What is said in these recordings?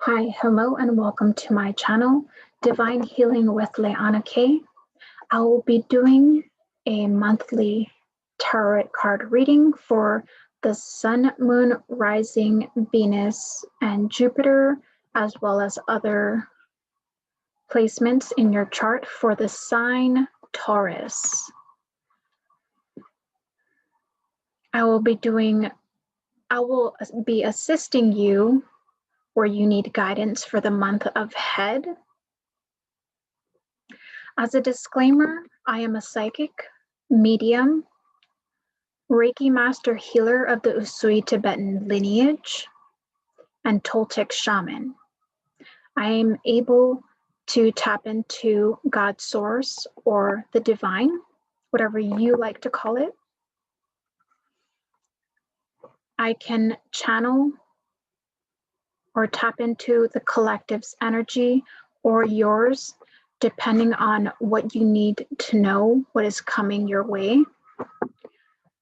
Hi, hello, and welcome to my channel, Divine Healing with Leanna K. I will be doing a monthly tarot card reading for the Sun, Moon, Rising, Venus, and Jupiter, as well as other placements in your chart for the sign Taurus. I will be assisting you where you need guidance for the month ahead. As a disclaimer, I am a psychic, medium, Reiki master healer of the Usui Tibetan lineage, and Toltec shaman. I am able to tap into God's source or the divine, whatever you like to call it. I can channel or tap into the collective's energy or yours, depending on what you need to know, what is coming your way.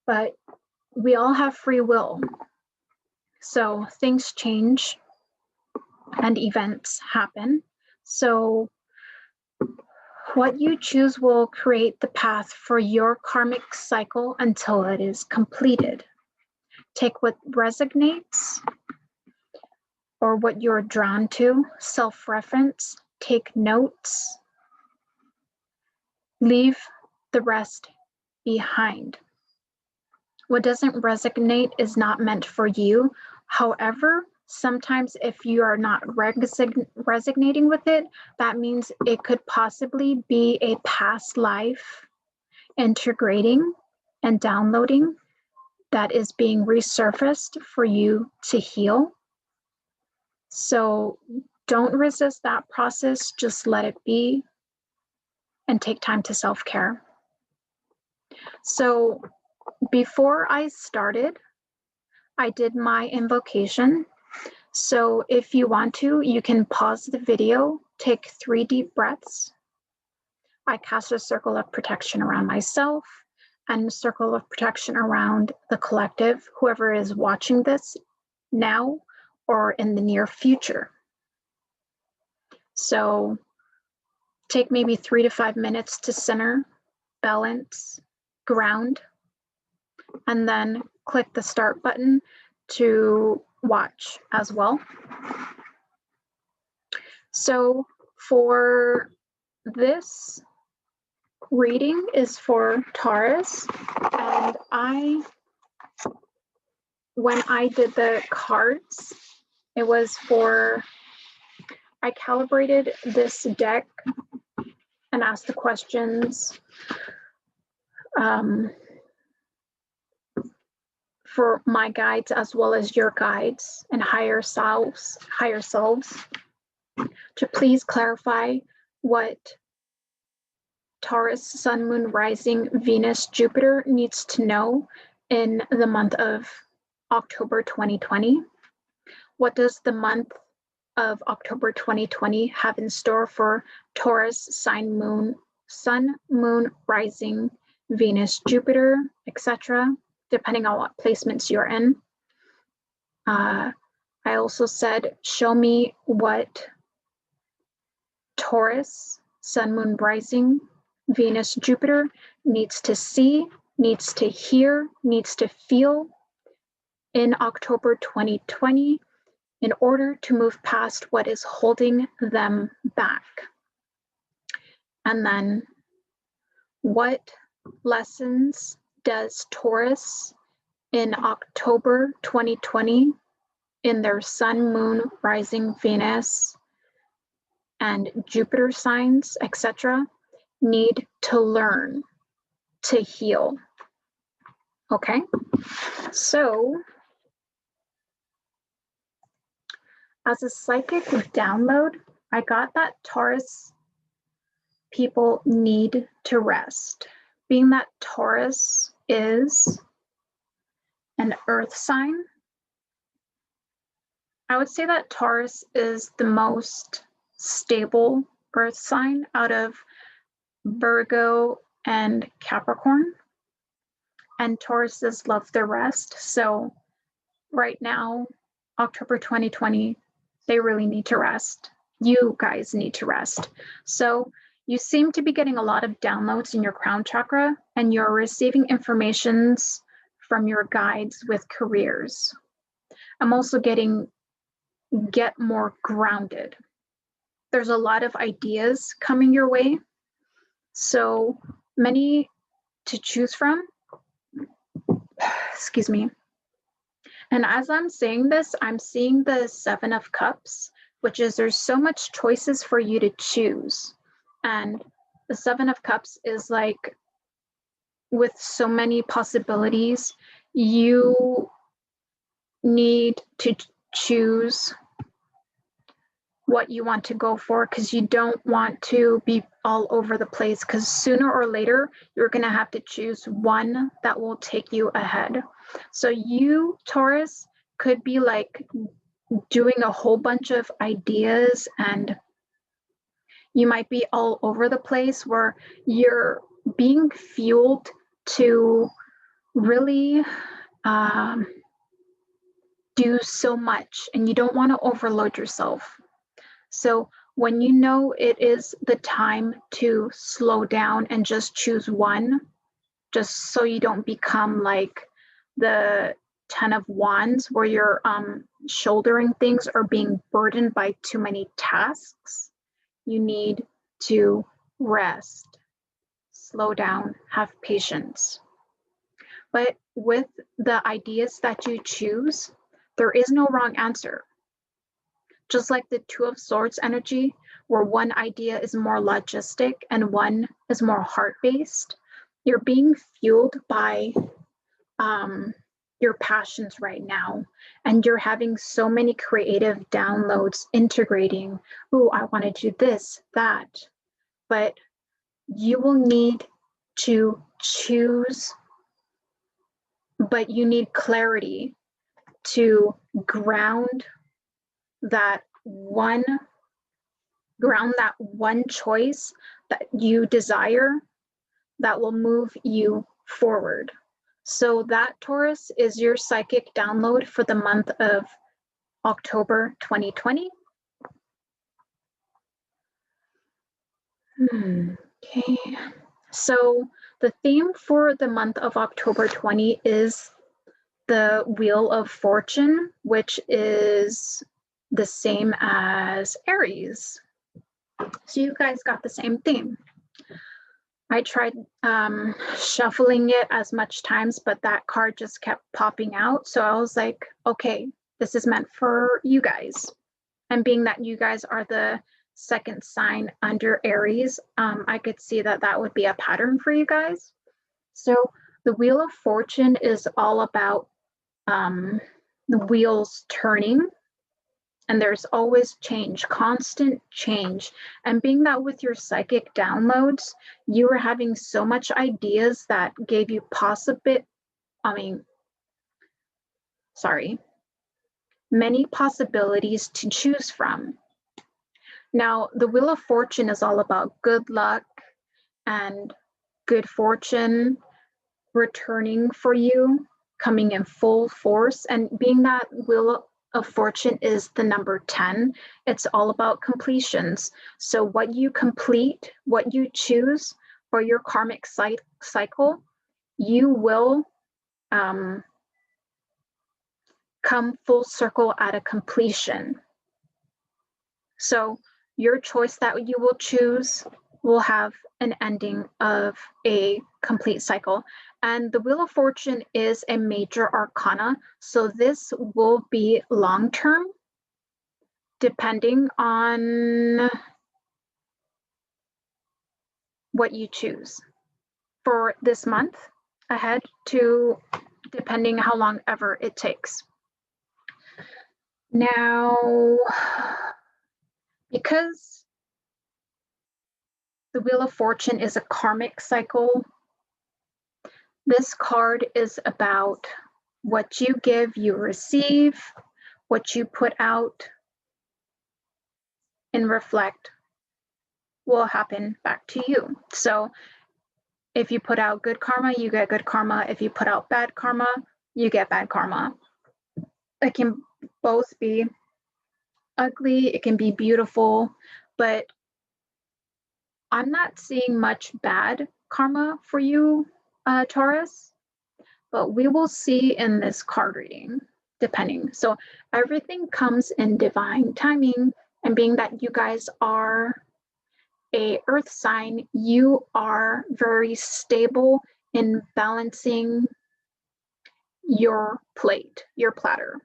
But we all have free will. So things change and events happen. So what you choose will create the path for your karmic cycle until it is completed. Take what resonates or what you're drawn to, self-reference, take notes, leave the rest behind. What doesn't resonate is not meant for you. However, sometimes if you are not resonating with it, that means it could possibly be a past life integrating and downloading that is being resurfaced for you to heal. So don't resist that process, just let it be and take time to self-care. So before I started, I did my invocation. So if you want to, you can pause the video, take 3 deep breaths. I cast a circle of protection around myself and a circle of protection around the collective, whoever is watching this now or in the near future. So take maybe 3 to 5 minutes to center, balance, ground, and then click the start button to watch as well. So for this reading is for Taurus, and when I did the cards, it was for, I calibrated this deck and asked the questions for my guides as well as your guides and higher selves to please clarify what Taurus, Sun, Moon, Rising, Venus, Jupiter needs to know in the month of October 2020. What does the month of October 2020 have in store for Taurus, Sun, Moon, Rising, Venus, Jupiter, etc., depending on what placements you're in. I also said, show me what Taurus, Sun, Moon, Rising, Venus, Jupiter needs to see, needs to hear, needs to feel in October 2020 in order to move past what is holding them back. And then what lessons does Taurus in October 2020 in their Sun, Moon, Rising, Venus, and Jupiter signs, etc., need to learn to heal? Okay, so as a psychic download, I got that Taurus people need to rest. Being that Taurus is an earth sign, I would say that Taurus is the most stable earth sign out of Virgo and Capricorn. And Tauruses love the rest. So right now, October 2020, They really need to rest. You guys need to rest. So you seem to be getting a lot of downloads in your crown chakra, and you're receiving informations from your guides with careers. I'm also getting get more grounded. There's a lot of ideas coming your way, so many to choose from. Excuse me. And as I'm saying this, I'm seeing the Seven of Cups, which is there's so much choices for you to choose. And the Seven of Cups is like, with so many possibilities, you need to choose what you want to go for, because you don't want to be all over the place, because sooner or later you're going to have to choose one that will take you ahead. So you, Taurus, could be like doing a whole bunch of ideas, and you might be all over the place where you're being fueled to really do so much, and you don't want to overload yourself. So when you know it is the time to slow down and just choose one, just so you don't become like the 10 of Wands, where you're shouldering things or being burdened by too many tasks, you need to rest, slow down, have patience. But with the ideas that you choose, there is no wrong answer. Just like the Two of Swords energy, where one idea is more logistic and one is more heart-based, you're being fueled by your passions right now, and you're having so many creative downloads integrating. Oh, I want to do this, that. But you will need to choose, but you need clarity to ground that one choice that you desire that will move you forward. So that, Taurus, is your psychic download for the month of October 2020. Okay, so the theme for the month of October 20 is the Wheel of Fortune, which is the same as Aries. So you guys got the same theme. I tried shuffling it as much times, but that card just kept popping out. So I was like, okay, this is meant for you guys. And being that you guys are the second sign under Aries, I could see that that would be a pattern for you guys. So the Wheel of Fortune is all about the wheels turning, and there's always change, constant change. And being that with your psychic downloads, you were having so much ideas that gave you many possibilities to choose from. Now, the Wheel of Fortune is all about good luck and good fortune returning for you, coming in full force. And being that Wheel of Fortune is the number 10, it's all about completions. So what you complete, what you choose for your karmic cycle, you will come full circle at a completion. So your choice that you will choose will have an ending of a complete cycle. And the Wheel of Fortune is a major arcana, so this will be long-term, depending on what you choose for this month ahead to depending how long ever it takes. Now, because the Wheel of Fortune is a karmic cycle, this card is about what you give, you receive, what you put out and reflect will happen back to you. So if you put out good karma, you get good karma. If you put out bad karma, you get bad karma. It can both be ugly, it can be beautiful, but I'm not seeing much bad karma for you, Taurus, but we will see in this card reading, depending. So everything comes in divine timing, and being that you guys are a earth sign, you are very stable in balancing your plate, your platter.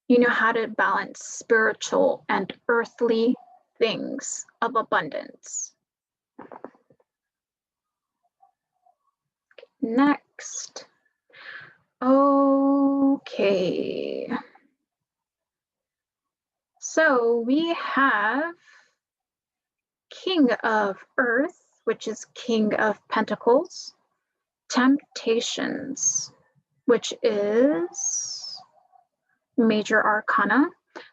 You know how to balance spiritual and earthly things of abundance. Next. Okay. So we have King of Earth, which is King of Pentacles, Temptations, which is Major Arcana,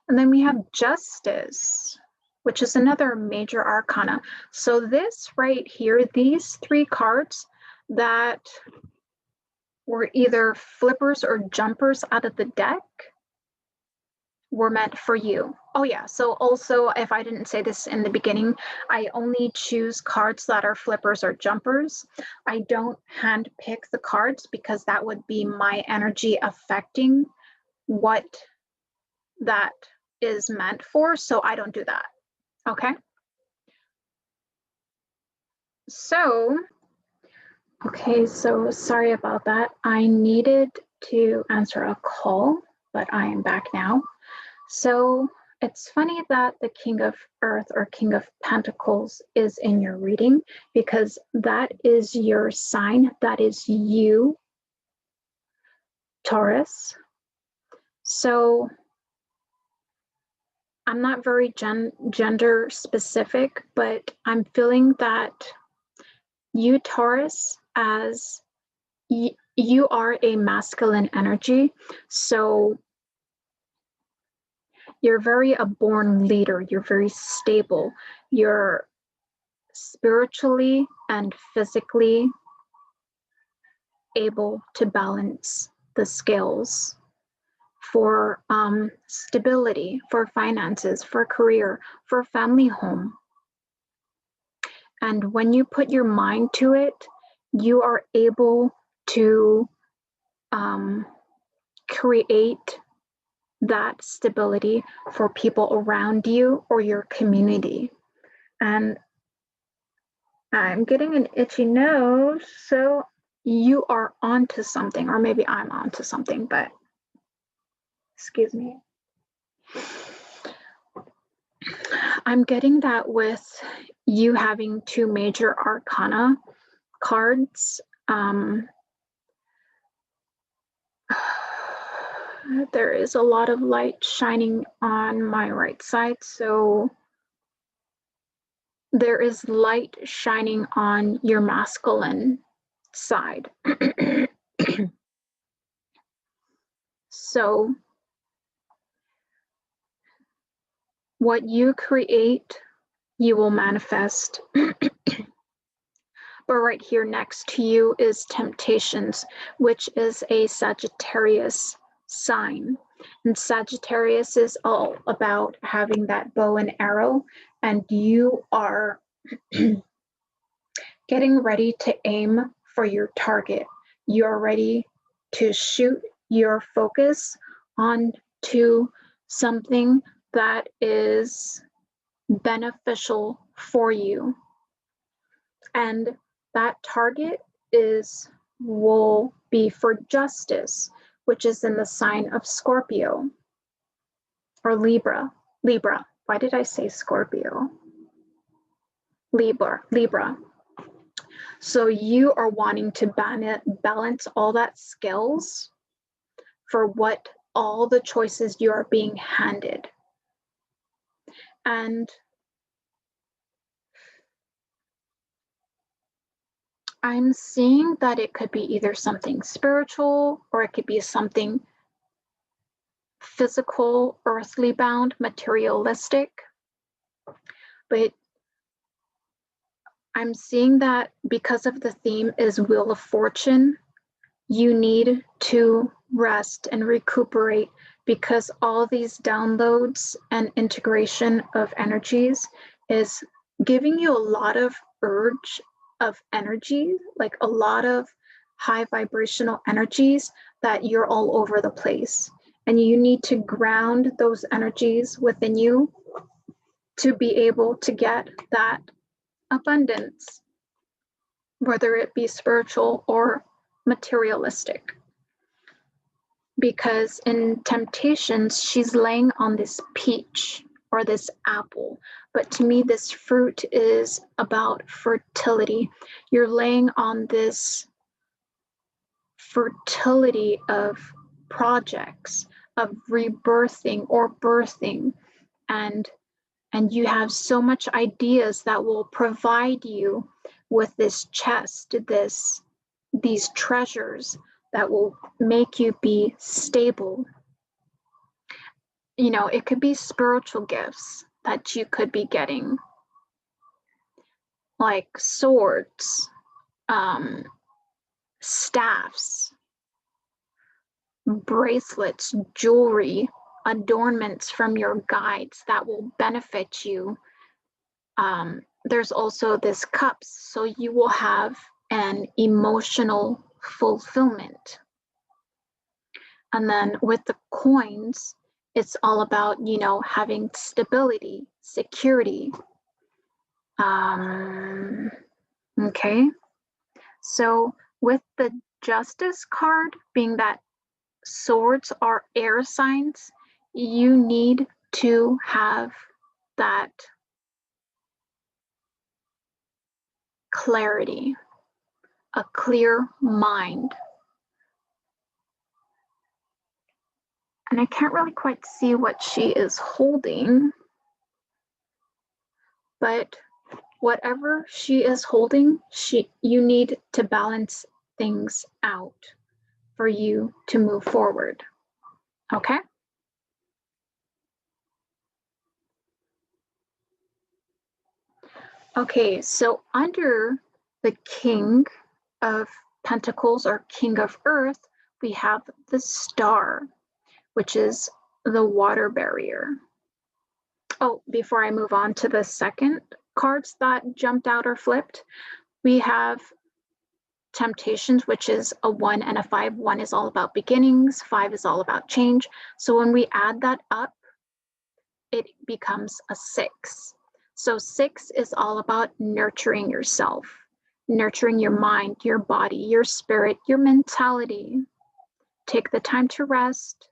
and then we have Justice, which is another Major Arcana. So this right here, these three cards that were either flippers or jumpers out of the deck were meant for you. Oh yeah, so also, if I didn't say this in the beginning, I only choose cards that are flippers or jumpers. I don't hand pick the cards because that would be my energy affecting what that is meant for, so I don't do that, okay? So, okay, so sorry about that. I needed to answer a call, but I am back now. So it's funny that the King of Earth or King of Pentacles is in your reading, because that is your sign. That is you, Taurus. So I'm not very gender specific, but I'm feeling that you, Taurus, as you are a masculine energy. So you're very a born leader. You're very stable. You're spiritually and physically able to balance the scales for stability, for finances, for career, for family home. And when you put your mind to it, you are able to create that stability for people around you or your community. And I'm getting an itchy nose, so you are onto something, or maybe I'm onto something, but excuse me. I'm getting that with you having two major arcana cards. There is a lot of light shining on my right side, so there is light shining on your masculine side. So what you create, you will manifest. But right here next to you is Temptations, which is a Sagittarius sign. And Sagittarius is all about having that bow and arrow, and you are getting ready to aim for your target. You're ready to shoot your focus onto something that is beneficial for you. And that target will be for justice, which is in the sign of Scorpio or Libra. Libra. Why did I say Scorpio? Libra. So you are wanting to balance all that skills for what all the choices you are being handed. And I'm seeing that it could be either something spiritual or it could be something physical, earthly bound, materialistic. But I'm seeing that because of the theme is Wheel of Fortune, you need to rest and recuperate because all these downloads and integration of energies is giving you a lot of urge of energy, like a lot of high vibrational energies that you're all over the place. And you need to ground those energies within you to be able to get that abundance, whether it be spiritual or materialistic. Because in Temptations, she's laying on this peach or this apple. But to me, this fruit is about fertility. You're laying on this fertility of projects, of rebirthing or birthing, and you have so much ideas that will provide you with this chest, these treasures that will make you be stable. You know, it could be spiritual gifts that you could be getting, like swords, staffs, bracelets, jewelry, adornments from your guides that will benefit you. There's also this cups, so you will have an emotional fulfillment. And then with the coins, it's all about, you know, having stability, security. Okay, so with the Justice card, being that swords are air signs, you need to have that clarity, a clear mind. And I can't really quite see what she is holding, but whatever she is holding, you need to balance things out for you to move forward. Okay? Okay, so under the King of Pentacles or King of Earth, we have the Star, which is the water barrier. Oh, before I move on to the second cards that jumped out or flipped, we have Temptations, which is a 1 and a 5. 1 is all about beginnings, 5 is all about change. So when we add that up, it becomes a 6. So 6 is all about nurturing yourself, nurturing your mind, your body, your spirit, your mentality. Take the time to rest.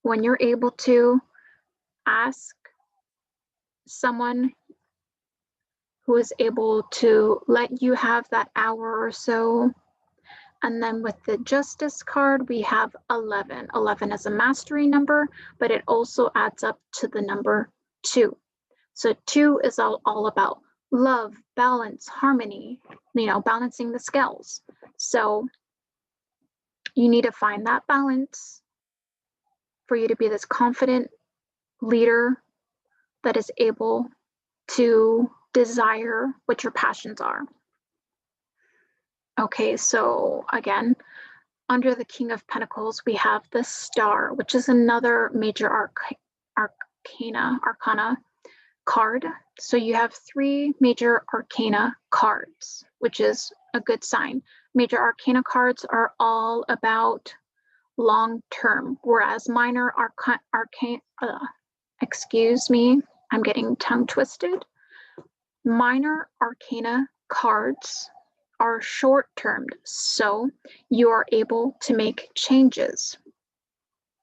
When you're able to, ask someone who is able to let you have that hour or so. And then with the Justice card, we have 11. 11 is a mastery number, but it also adds up to the number 2. So 2 is all about love, balance, harmony, you know, balancing the scales. So you need to find that balance for you to be this confident leader that is able to desire what your passions are. Okay, so again, under the King of Pentacles, we have the Star, which is another major arcana card. So you have 3 major arcana cards, which is a good sign. Major arcana cards are all about long term, whereas minor arcana, excuse me, I'm getting tongue twisted. Minor arcana cards are short-termed, so you are able to make changes.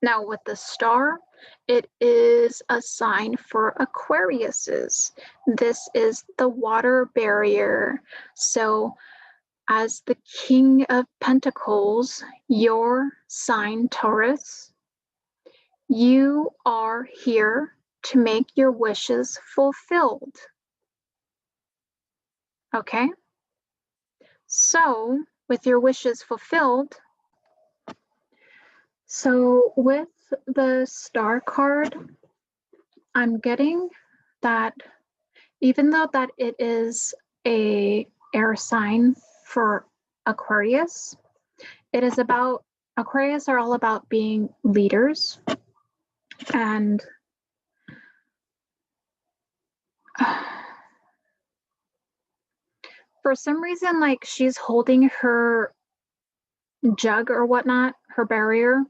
Now with the Star, it is a sign for Aquariuses. This is the water barrier. So as the King of Pentacles, your sign, Taurus, you are here to make your wishes fulfilled. Okay? So, with your wishes fulfilled, so with the Star card, I'm getting that even though that it is a air sign for Aquarius, it is about Aquarius are all about being leaders, and for some reason, like, she's holding her jug or whatnot, her barrier,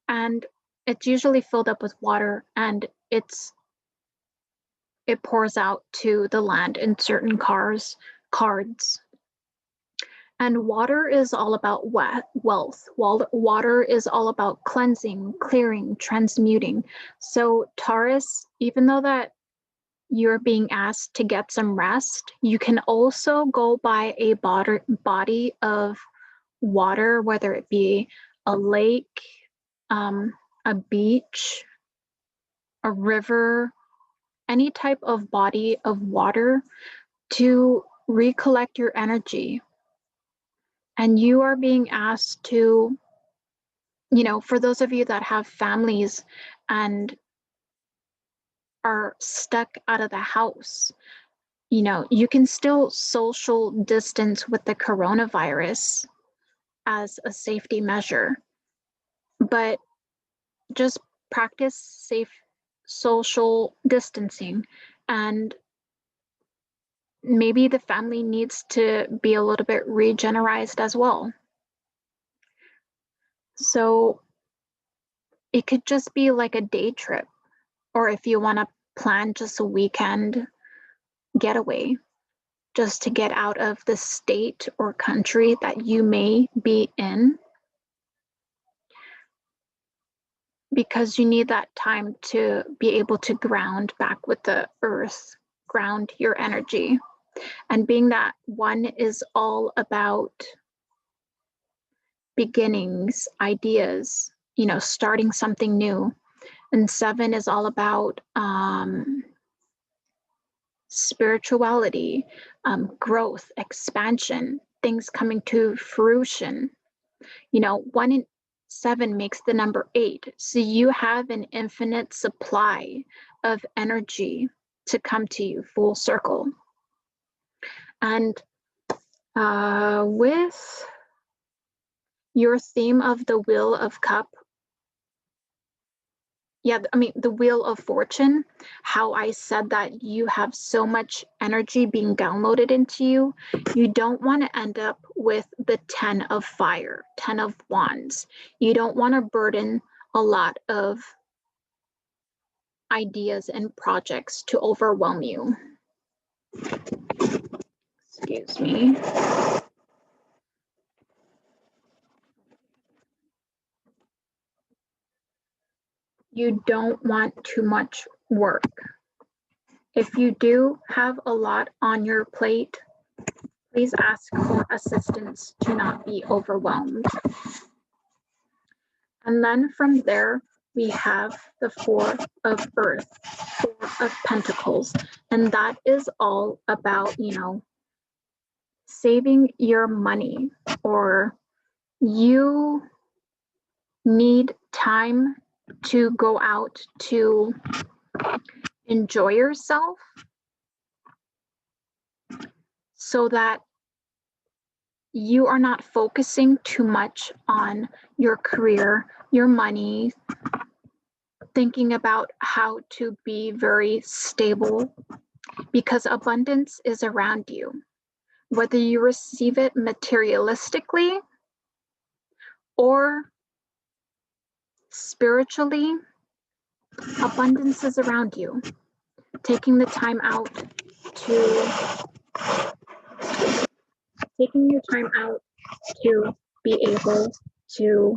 and it's usually filled up with water, and it pours out to the land in certain cards. And water is all about wealth. Water is all about cleansing, clearing, transmuting. So Taurus, even though that you're being asked to get some rest, you can also go by a body of water, whether it be a lake, a beach, a river, any type of body of water to recollect your energy. And you are being asked to, for those of you that have families and are stuck out of the house, you can still social distance with the coronavirus as a safety measure, but just practice safe social distancing. And maybe the family needs to be a little bit regenerized as well. So it could just be like a day trip, or if you want to plan just a weekend getaway, just to get out of the state or country that you may be in, because you need that time to be able to ground back with the earth, ground your energy. And being that 1 is all about beginnings, ideas, starting something new, and 7 is all about spirituality, growth, expansion, things coming to fruition. 1 and 7 makes the number 8. So you have an infinite supply of energy to come to you full circle. And with your theme of the Wheel of Cup, the Wheel of Fortune, how I said that you have so much energy being downloaded into you, you don't want to end up with the 10 of fire, 10 of wands. You don't want to burden a lot of ideas and projects to overwhelm you. Excuse me. You don't want too much work. If you do have a lot on your plate, please ask for assistance to not be overwhelmed. And then from there, we have the 4 of Earth, 4 of Pentacles. And that is all about, saving your money, or you need time to go out to enjoy yourself so that you are not focusing too much on your career, your money, thinking about how to be very stable, because abundance is around you. Whether you receive it materialistically or spiritually, abundance is around you. Taking your time out to be able to.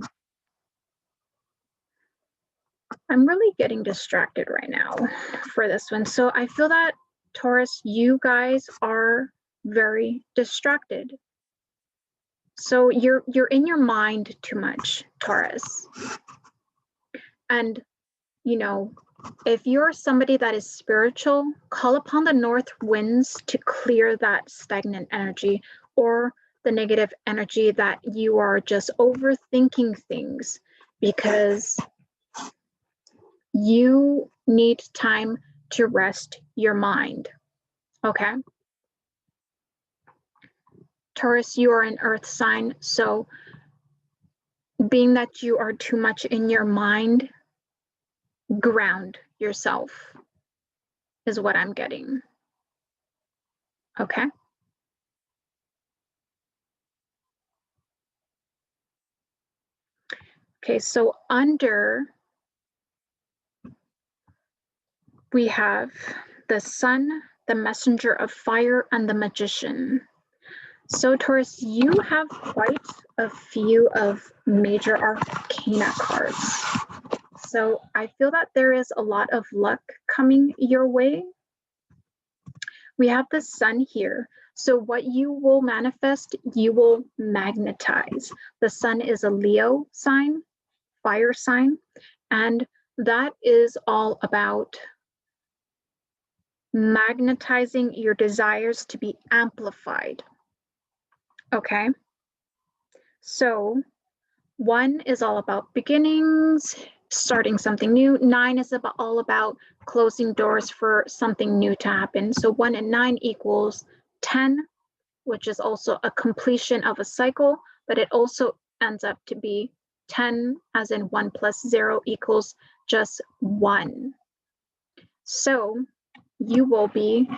I'm really getting distracted right now for this one. So I feel that, Taurus, you guys are very distracted. So you're in your mind too much, Taurus. And, if you're somebody that is spiritual, call upon the north winds to clear that stagnant energy or the negative energy that you are just overthinking things, because you need time to rest your mind. Okay? Taurus, you are an earth sign, so being that you are too much in your mind, ground yourself is what I'm getting. Okay. Okay, so under we have the sun, the messenger of fire, and the magician. So Taurus, you have quite a few of major arcana cards. So I feel that there is a lot of luck coming your way. We have the sun here. So what you will manifest, you will magnetize. The sun is a Leo sign, fire sign, and that is all about magnetizing your desires to be amplified. Okay. So 1 is all about beginnings, starting something new. 9 is all about closing doors for something new to happen. So 1 and 9 equals 10, which is also a completion of a cycle, but it also ends up to be 10, as in 1 plus 0 equals just 1. So you will be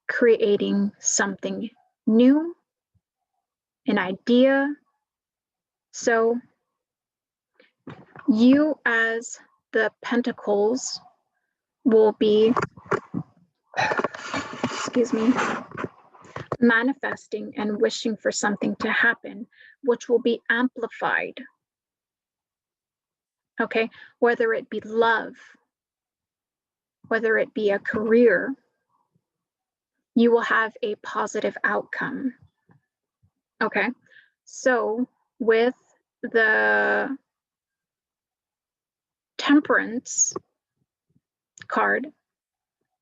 creating something new, an idea. So you as the pentacles will be, excuse me, manifesting and wishing for something to happen, which will be amplified. Okay, whether it be love, whether it be a career, you will have a positive outcome. Okay, so with the Temperance card,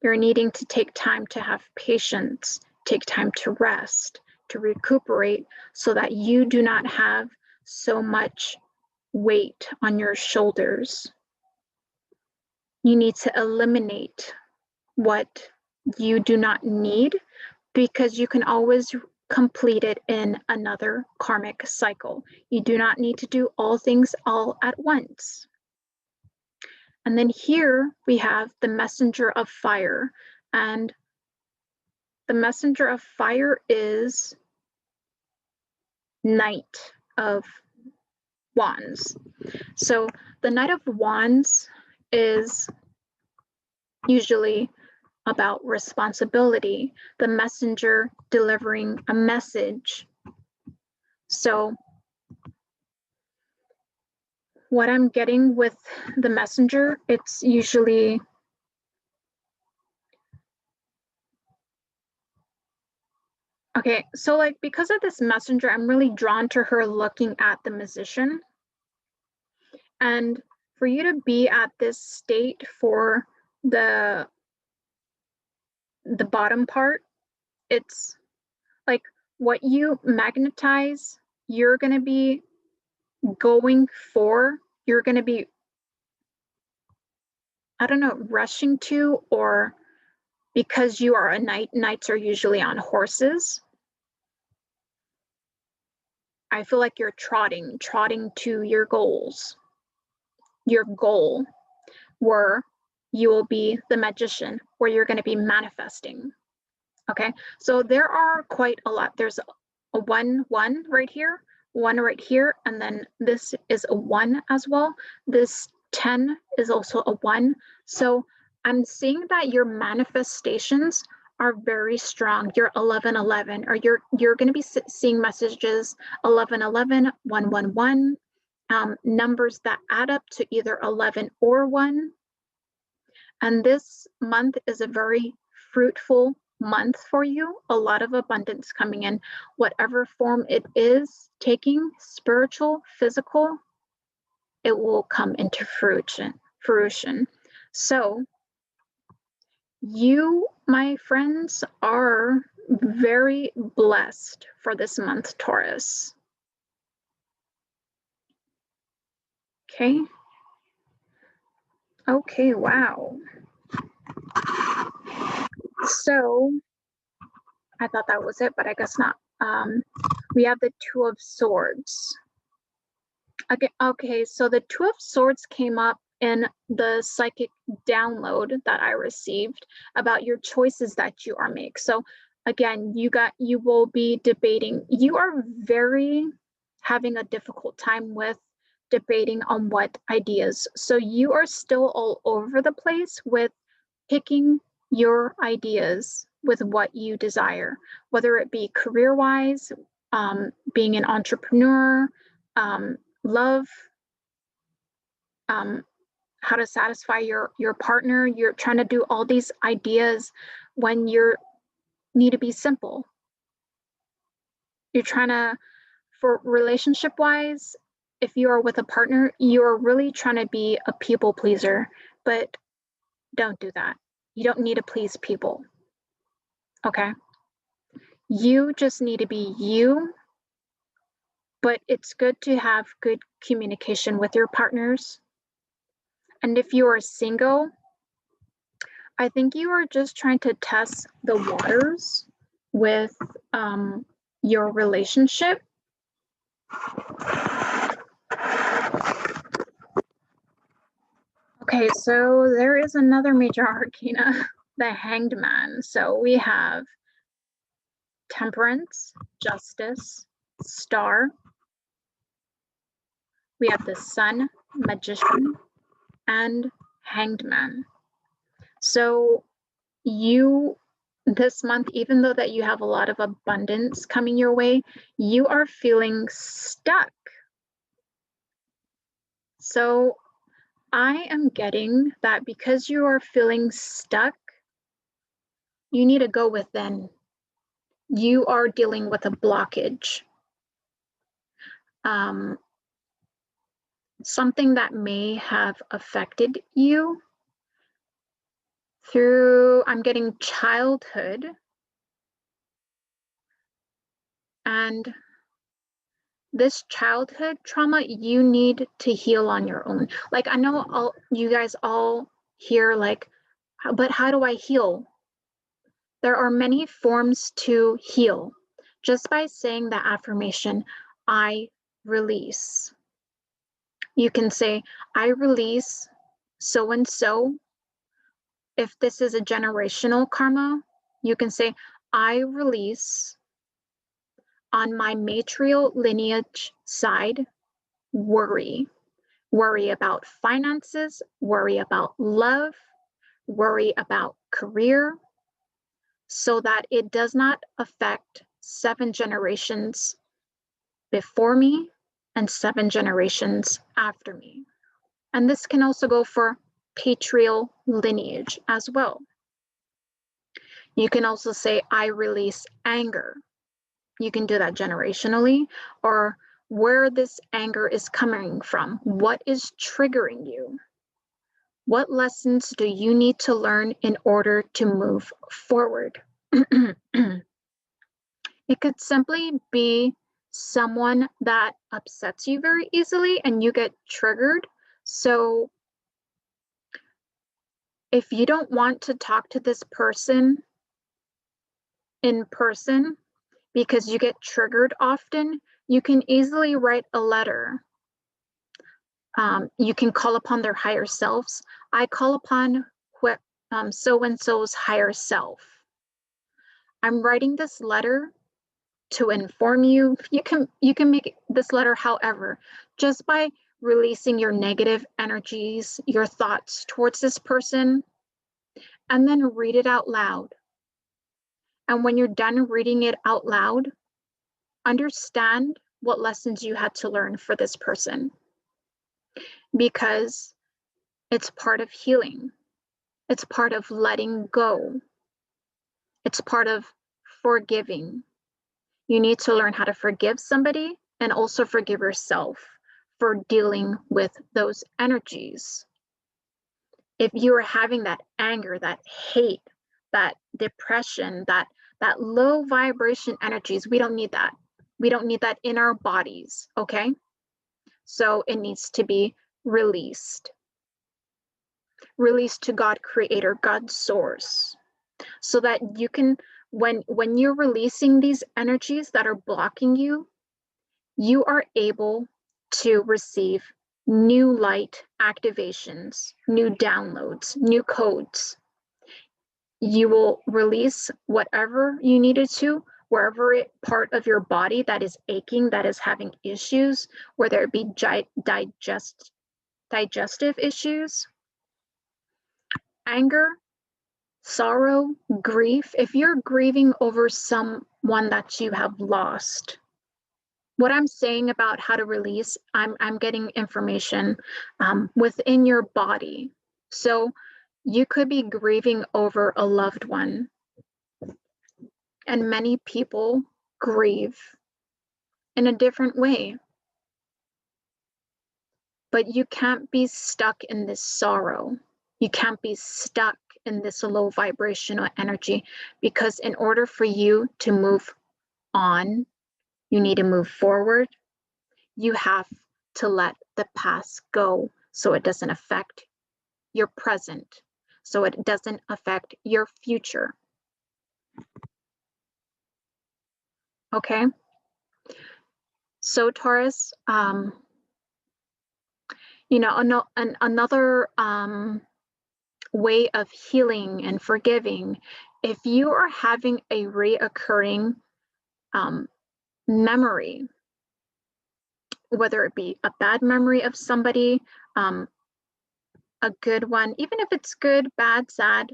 you're needing to take time to have patience, take time to rest, to recuperate, so that you do not have so much weight on your shoulders. You need to eliminate what you do not need, because you can always complete it in another karmic cycle. You do not need to do all things all at once. And then here we have the messenger of fire, and the messenger of fire is Knight of Wands. So the Knight of Wands is usually about responsibility, the messenger delivering a message. So what I'm getting with the messenger, it's usually okay, so like because of this messenger, I'm really drawn to her looking at the musician. And for you to be at this state for the bottom part, it's like what you magnetize, you're going to be going for, you're going to be, I don't know, rushing to, or because you are a knight, knights are usually on horses. I feel like you're trotting to your goals. Your goal, where you will be the magician, where you're going to be manifesting. Okay, so there are quite a lot. There's a 1 right here, 1 right here, and then this is a 1 as well. This 10 is also a 1. So I'm seeing that your manifestations are very strong. You're 1111, or you're going to be seeing messages 1111, 111, numbers that add up to either 11 or 1. And this month is a very fruitful month for you, a lot of abundance coming in, whatever form it is taking, spiritual, physical, it will come into fruition. So you, my friends, are very blessed for this month, Taurus. Okay, wow. So I thought that was it, but I guess not. We have the 2 of Swords. Okay, so the Two of Swords came up in the psychic download that I received about your choices that you are make. So again, you will be debating. You are very having a difficult time with debating on what ideas. So you are still all over the place with picking your ideas with what you desire, whether it be career-wise, being an entrepreneur, love, how to satisfy your partner. You're trying to do all these ideas when you need to be simple. You're trying to, for relationship wise, if you are with a partner, you're really trying to be a people pleaser, but don't do that. You don't need to please people. Okay? You just need to be you, but it's good to have good communication with your partners. And if you are single, I think you are just trying to test the waters with your relationship. Okay, so there is another major arcana, the Hanged Man. So we have Temperance, Justice, Star. We have the Sun, Magician, and Hanged Man. So you, this month, even though that you have a lot of abundance coming your way, you are feeling stuck. So I am getting that because you are feeling stuck, you need to go within. You are dealing with a blockage. Something that may have affected you through, I'm getting childhood, and this childhood trauma you need to heal on your own. Like, I know you guys all hear like, but how do I heal? There are many forms to heal. Just by saying the affirmation, I release. You can say, I release so and so. If this is a generational karma, you can say, I release on my matrial lineage side worry. Worry about finances, worry about love, worry about career, so that it does not affect 7 generations before me and 7 generations after me. And this can also go for patrial lineage as well. You can also say, I release anger. You can do that generationally, or where this anger is coming from. What is triggering you? What lessons do you need to learn in order to move forward? It could simply be someone that upsets you very easily and you get triggered. So if you don't want to talk to this person in person because you get triggered often, you can easily write a letter. You can call upon their higher selves. I call upon so-and-so's higher self. I'm writing this letter to inform you. You can make this letter however, just by releasing your negative energies, your thoughts towards this person, and then read it out loud. And when you're done reading it out loud, understand what lessons you had to learn for this person, because it's part of healing. It's part of letting go. It's part of forgiving. You need to learn how to forgive somebody and also forgive yourself for dealing with those energies. If you are having that anger, that hate, that depression, that low vibration energies, we don't need that. We don't need that in our bodies, okay? So it needs to be released. Released to God Creator, God Source, so that you can, when you're releasing these energies that are blocking you, you are able to receive new light activations, new downloads, new codes. You will release whatever you needed to, wherever part of your body that is aching, that is having issues, whether it be digestive issues, anger, sorrow, grief. If you're grieving over someone that you have lost, what I'm saying about how to release, I'm getting information within your body. So you could be grieving over a loved one, and many people grieve in a different way. But you can't be stuck in this sorrow. You can't be stuck in this low vibrational energy, because in order for you to move on, you need to move forward. You have to let the past go so it doesn't affect your present, so it doesn't affect your future. Okay? So Taurus, another way of healing and forgiving, if you are having a reoccurring memory, whether it be a bad memory of somebody, a good one, even if it's good, bad, sad,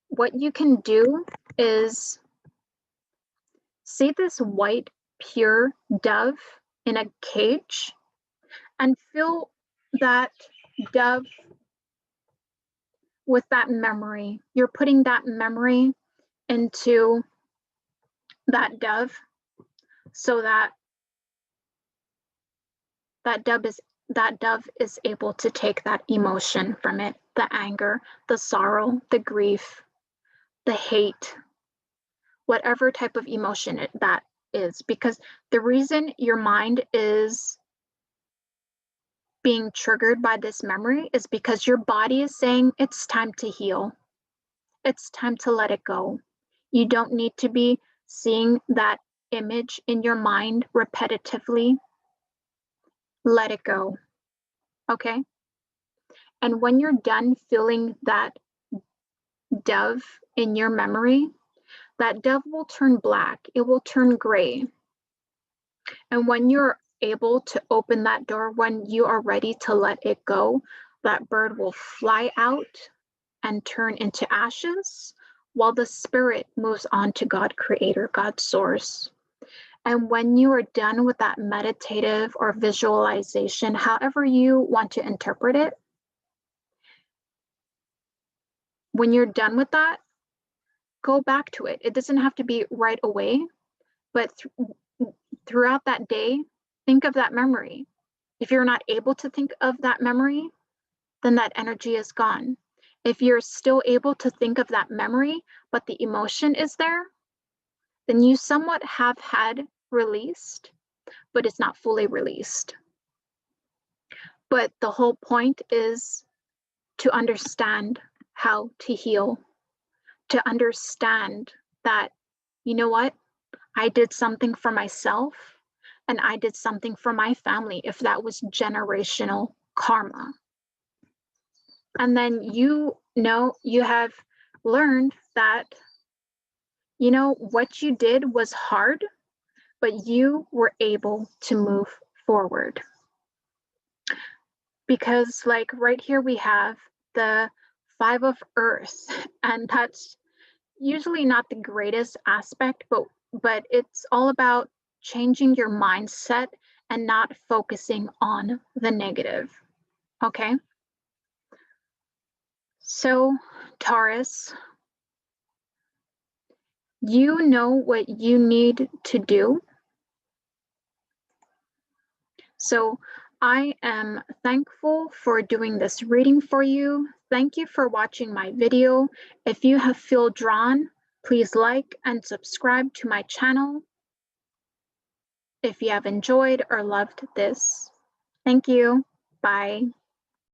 what you can do is see this white, pure dove in a cage and fill that dove with that memory. You're putting that memory into that dove so that that dove is able to take that emotion from it, the anger, the sorrow, the grief, the hate, whatever type of emotion that is. Because the reason your mind is being triggered by this memory is because your body is saying it's time to heal. It's time to let it go. You don't need to be seeing that image in your mind repetitively. Let it go. Okay? And when you're done feeling that dove in your memory, that dove will turn black. It will turn gray. And when you're able to open that door, when you are ready to let it go, that bird will fly out and turn into ashes while the spirit moves on to God Creator, God Source. And when you are done with that meditative or visualization, however you want to interpret it, when you're done with that, go back to it. It doesn't have to be right away, but throughout that day, think of that memory. If you're not able to think of that memory, then that energy is gone. If you're still able to think of that memory, but the emotion is there, then you somewhat have had released, but it's not fully released. But the whole point is to understand how to heal, to understand that, you know what, I did something for myself and I did something for my family, if that was generational karma. And then you have learned that, what you did was hard, but you were able to move forward. Because like right here we have the 5 of Earth, and that's usually not the greatest aspect, but it's all about changing your mindset and not focusing on the negative. Okay? So, Taurus, you know what you need to do. So I am thankful for doing this reading for you. Thank you for watching my video. If you have feel drawn, please like and subscribe to my channel if you have enjoyed or loved this. Thank you. Bye.